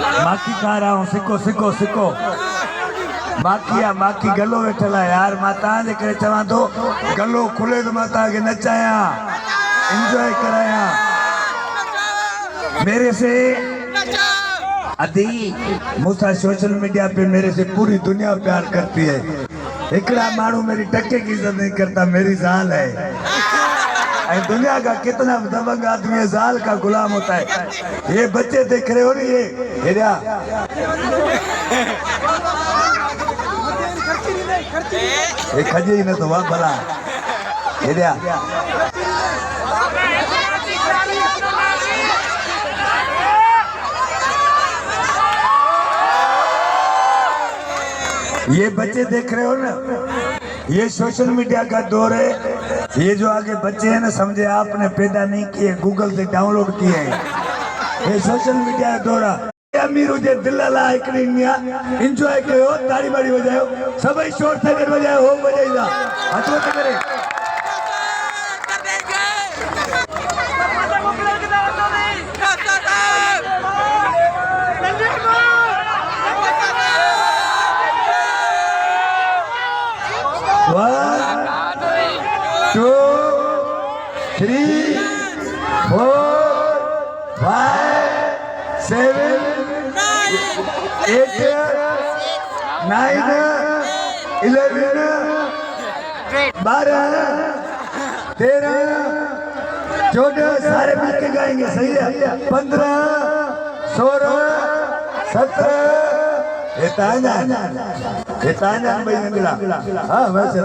माकी खा रहा हूँ, सिको सिको सिको माकिया माकी गलो वेठला यार माता जे करे चवा तो गलो खुले तो माता के नचाया एंजॉय कराया मेरे से अदी मुसा सोशल मीडिया पे मेरे से पूरी दुनिया प्यार करती है। एकड़ा मानू मेरी टक्के की इज्जत नहीं करता, मेरी जान है। दुनिया का कितना दबंग आदमी जाल का गुलाम होता है। ये बच्चे देख रहे हो ना, ये खजे ही ना तो वह भला ये बच्चे देख रहे हो ना, ये सोशल मीडिया का दौर है। ये जो आगे बच्चे हैं ना, समझे आपने पैदा नहीं किए, गूगल से डाउनलोड किए हैं। ये सोशल मीडिया का दौर है। अमीर हुजे दिल ला एकड़ी निया एंजॉय कयो, ताड़ी बाड़ी बजायो, सभई शोर से बजायो, हो बजाईदा हथो ते करे सारे मिलके गाएंगे, सही है। 15 16 17 ये भाई निकला। हाँ वैसे